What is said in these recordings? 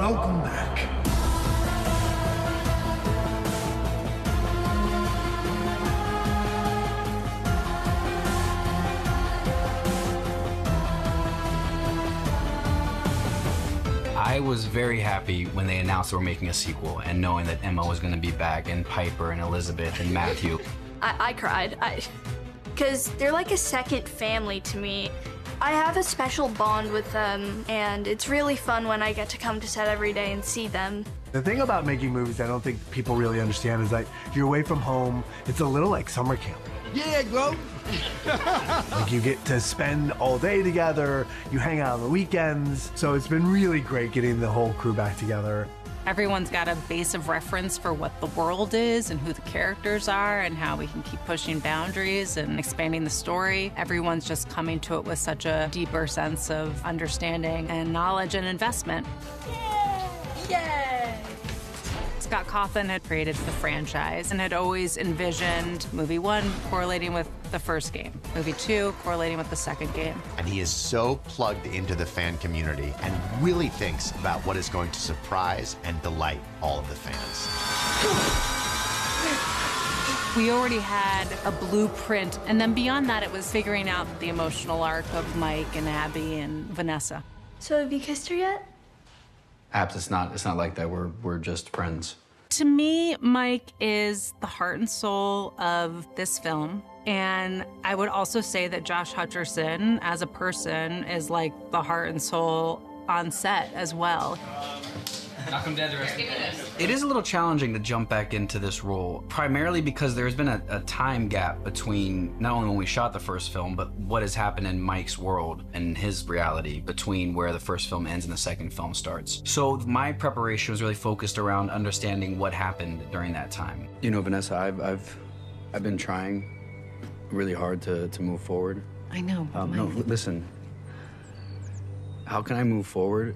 welcome back. I was very happy when they announced they were making a sequel and knowing that Emma was going to be back and Piper and Elizabeth and Matthew. I cried. Because they're like a second family to me. I have a special bond with them, and it's really fun when I get to come to set every day and see them. The thing about making movies I don't think people really understand is that you're away from home. It's a little like summer camp. Yeah, bro. Like you get to spend all day together, you hang out on the weekends. So it's been really great getting the whole crew back together. Everyone's got a base of reference for what the world is and who the characters are and how we can keep pushing boundaries and expanding the story. Everyone's just coming to it with such a deeper sense of understanding and knowledge and investment. Yay! Scott Cawthon had created the franchise and had always envisioned movie 1 correlating with the first game, movie 2 correlating with the second game. And he is so plugged into the fan community and really thinks about what is going to surprise and delight all of the fans. We already had a blueprint, and then beyond that, it was figuring out the emotional arc of Mike and Abby and Vanessa. So have you kissed her yet? Abs, it's not like that. We're just friends. To me, Mike is the heart and soul of this film. And I would also say that Josh Hutcherson, as a person, is like the heart and soul on set as well. Knock dead the rest of it is a little challenging to jump back into this role, primarily because there's been a time gap between not only when we shot the first film, but what has happened in Mike's world and his reality between where the first film ends and the second film starts. So my preparation was really focused around understanding what happened during that time. You know, Vanessa, I've been trying really hard to move forward. I know. No, listen. How can I move forward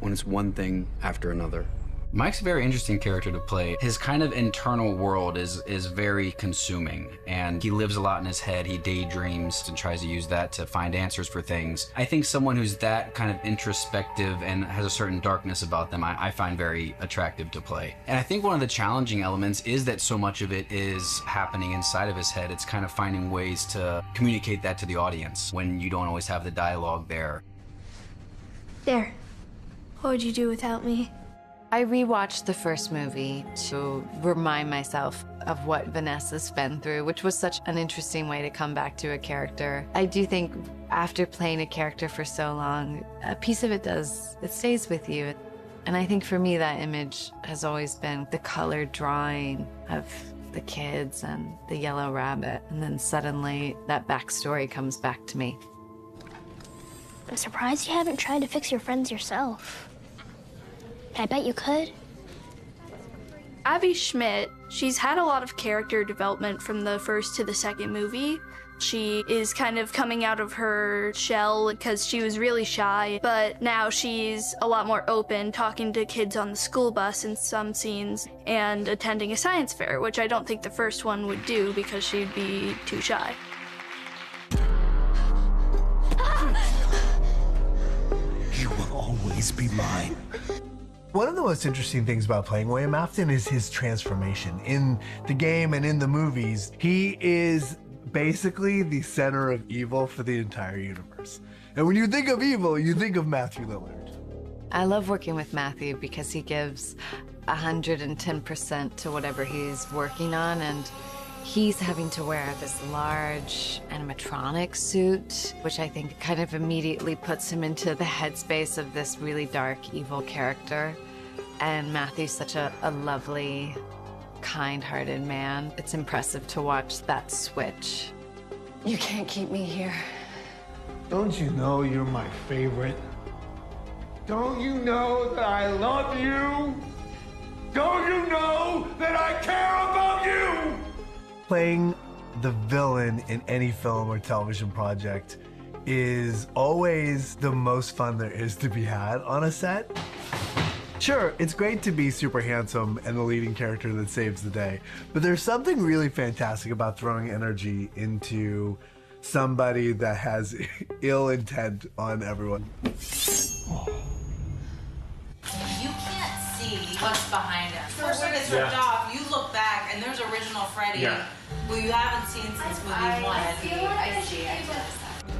when it's one thing after another? Mike's a very interesting character to play. His kind of internal world is very consuming, and he lives a lot in his head. He daydreams and tries to use that to find answers for things. I think someone who's that kind of introspective and has a certain darkness about them, I find very attractive to play. And I think one of the challenging elements is that so much of it is happening inside of his head. It's kind of finding ways to communicate that to the audience when you don't always have the dialogue there. There. What would you do without me? I rewatched the first movie to remind myself of what Vanessa's been through, which was such an interesting way to come back to a character. I do think after playing a character for so long, a piece of it stays with you. And I think for me, that image has always been the colored drawing of the kids and the yellow rabbit. And then suddenly that backstory comes back to me. I'm surprised you haven't tried to fix your friends yourself. I bet you could. Abby Schmidt, she's had a lot of character development from the first to the second movie. She is kind of coming out of her shell because she was really shy, but now she's a lot more open, talking to kids on the school bus in some scenes and attending a science fair, which I don't think the first one would do because she'd be too shy. You will always be mine. One of the most interesting things about playing William Afton is his transformation. In the game and in the movies, he is basically the center of evil for the entire universe. And when you think of evil, you think of Matthew Lillard. I love working with Matthew because he gives 110% to whatever he's working on, and he's having to wear this large animatronic suit, which I think kind of immediately puts him into the headspace of this really dark, evil character. And Matthew's such a lovely, kind-hearted man. It's impressive to watch that switch. You can't keep me here. Don't you know you're my favorite? Don't you know that I love you? Don't you know that I care about you? Playing the villain in any film or television project is always the most fun there is to be had on a set. Sure, it's great to be super handsome and the leading character that saves the day, but there's something really fantastic about throwing energy into somebody that has ill intent on everyone. You see what's behind him. First when it's ripped off, you look back and there's original Freddy, who you haven't seen since movie 1. I see.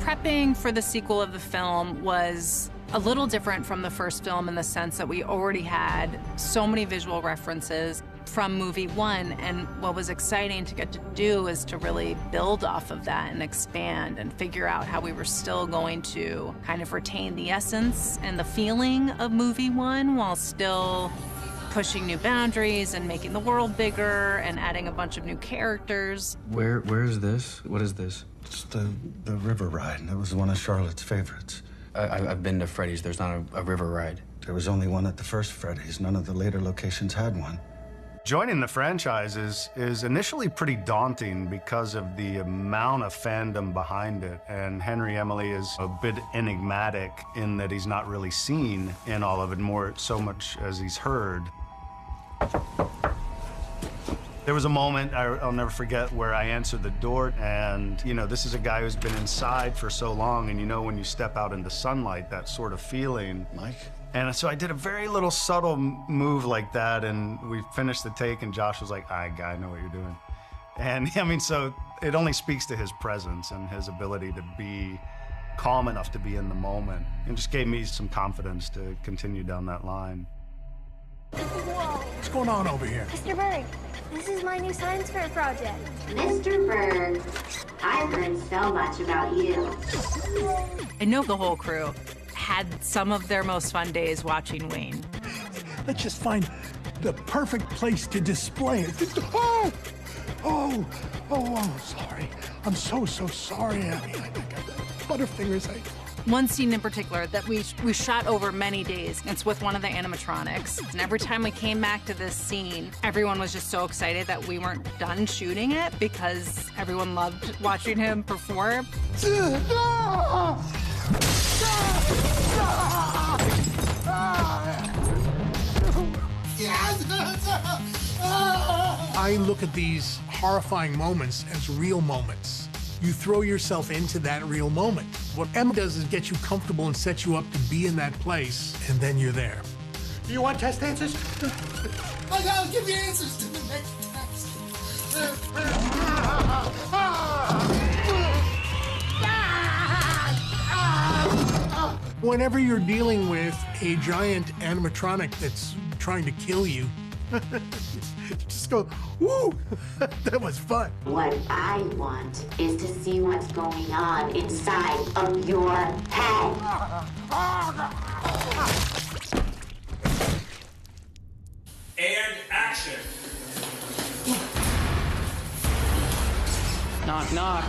Prepping for the sequel of the film was a little different from the first film in the sense that we already had so many visual references from movie 1, and what was exciting to get to do is to really build off of that and expand and figure out how we were still going to kind of retain the essence and the feeling of movie 1 while still pushing new boundaries and making the world bigger and adding a bunch of new characters. Where is this? What is this? It's the river ride. That was one of Charlotte's favorites. I've been to Freddy's. There's not a river ride. There was only one at the first Freddy's. None of the later locations had one. Joining the franchise is initially pretty daunting because of the amount of fandom behind it. And Henry Emily is a bit enigmatic in that he's not really seen in all of it, more so much as he's heard. There was a moment I'll never forget where I answered the door, and you know, this is a guy who's been inside for so long, and you know when you step out into sunlight, that sort of feeling. Mike? And so I did a very little subtle move like that, and we finished the take, and Josh was like, "I know what you're doing." And I mean, so it only speaks to his presence and his ability to be calm enough to be in the moment, and just gave me some confidence to continue down that line. Whoa. What's going on over here? Mr. Berg, this is my new science fair project. Mr. Berg, I've heard so much about you. I know the whole crew had some of their most fun days watching Wayne. Let's just find the perfect place to display it. Oh, I'm sorry. I'm so sorry, Abby. I got butterfingers. One scene in particular that we shot over many days. It's with one of the animatronics. And every time we came back to this scene, everyone was just so excited that we weren't done shooting it because everyone loved watching him perform. I look at these horrifying moments as real moments. You throw yourself into that real moment. What Emma does is get you comfortable and set you up to be in that place, and then you're there. You want test answers? I'll give you answers to the next test. Whenever you're dealing with a giant animatronic that's trying to kill you, just go, woo, that was fun. What I want is to see what's going on inside of your head. And action. Knock, knock.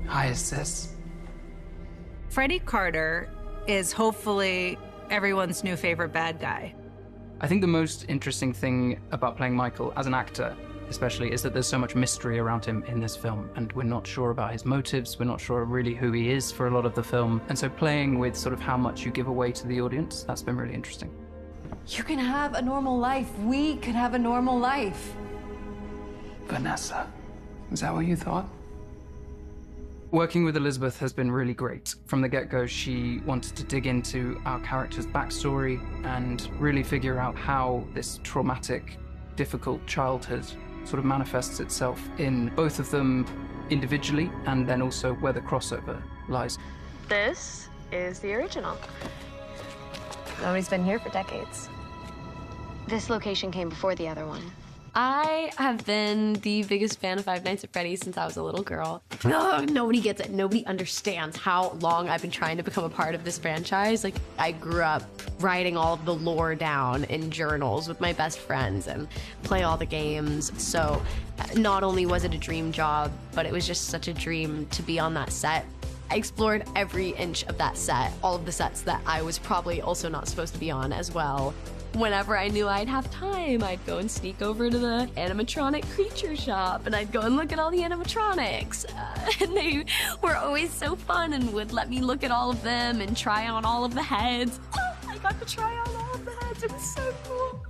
Hi, is this? Freddy Carter is hopefully everyone's new favorite bad guy. I think the most interesting thing about playing Michael as an actor, especially, is that there's so much mystery around him in this film, and we're not sure about his motives, we're not sure really who he is for a lot of the film, and so playing with sort of how much you give away to the audience, that's been really interesting. You can have a normal life. We could have a normal life. Vanessa, is that what you thought? Working with Elizabeth has been really great. From the get-go, she wanted to dig into our character's backstory and really figure out how this traumatic, difficult childhood sort of manifests itself in both of them individually and then also where the crossover lies. This is the original. Nobody's been here for decades. This location came before the other one. I have been the biggest fan of Five Nights at Freddy's since I was a little girl. No, nobody gets it. Nobody understands how long I've been trying to become a part of this franchise. Like, I grew up writing all of the lore down in journals with my best friends and play all the games. So not only was it a dream job, but it was just such a dream to be on that set. I explored every inch of that set, all of the sets that I was probably also not supposed to be on as well. Whenever I knew I'd have time, I'd go and sneak over to the animatronic creature shop and I'd go and look at all the animatronics. And they were always so fun and would let me look at all of them and try on all of the heads. I got to try on all of the heads. It was so cool.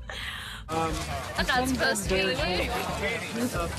I'm not supposed to be with you. I'm here because of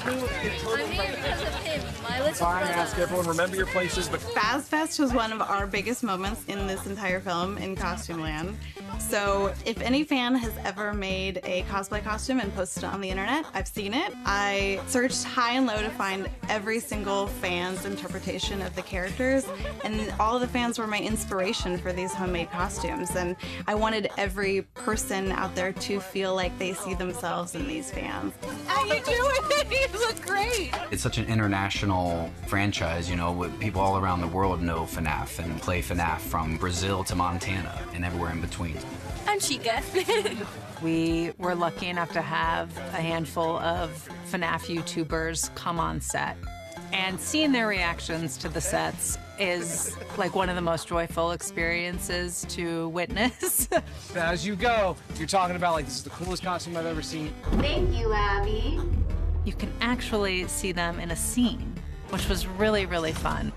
him, my little Fine, brother. ask everyone, remember your places, but FazFest was one of our biggest moments in this entire film in Costume Land. So if any fan has ever made a cosplay costume and posted it on the internet, I've seen it. I searched high and low to find every single fan's interpretation of the characters, and all of the fans were my inspiration for these homemade costumes. And I wanted every person out there to feel like they see themselves in these fans. How you doing? You look great. It's such an international franchise, you know, with people all around the world know FNAF and play FNAF from Brazil to Montana and everywhere in between. I'm Chica. We were lucky enough to have a handful of FNAF YouTubers come on set. And seeing their reactions to the sets is like one of the most joyful experiences to witness. as you go, you're talking about like, this is the coolest costume I've ever seen. Thank you, Abby. You can actually see them in a scene, which was really, really fun.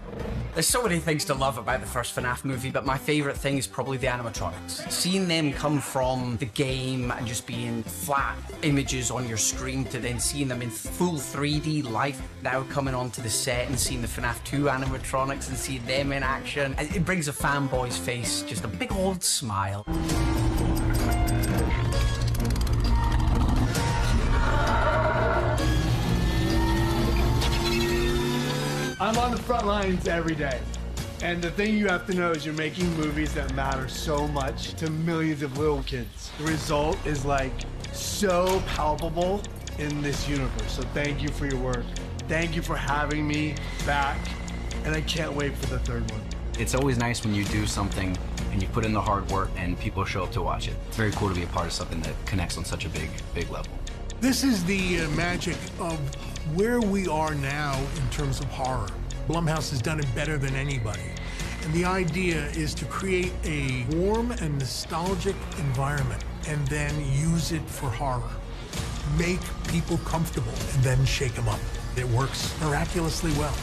There's so many things to love about the first FNAF movie, but my favorite thing is probably the animatronics. Seeing them come from the game and just being flat images on your screen to then seeing them in full 3D life, now coming onto the set and seeing the FNAF 2 animatronics and seeing them in action, it brings a fanboy's face just a big old smile. I'm on the front lines every day. And the thing you have to know is you're making movies that matter so much to millions of little kids. The result is like so palpable in this universe. So thank you for your work. Thank you for having me back. And I can't wait for the third one. It's always nice when you do something and you put in the hard work and people show up to watch it. It's very cool to be a part of something that connects on such a big level. This is the magic of where we are now in terms of horror. Blumhouse has done it better than anybody. And the idea is to create a warm and nostalgic environment and then use it for horror. Make people comfortable and then shake them up. It works miraculously well.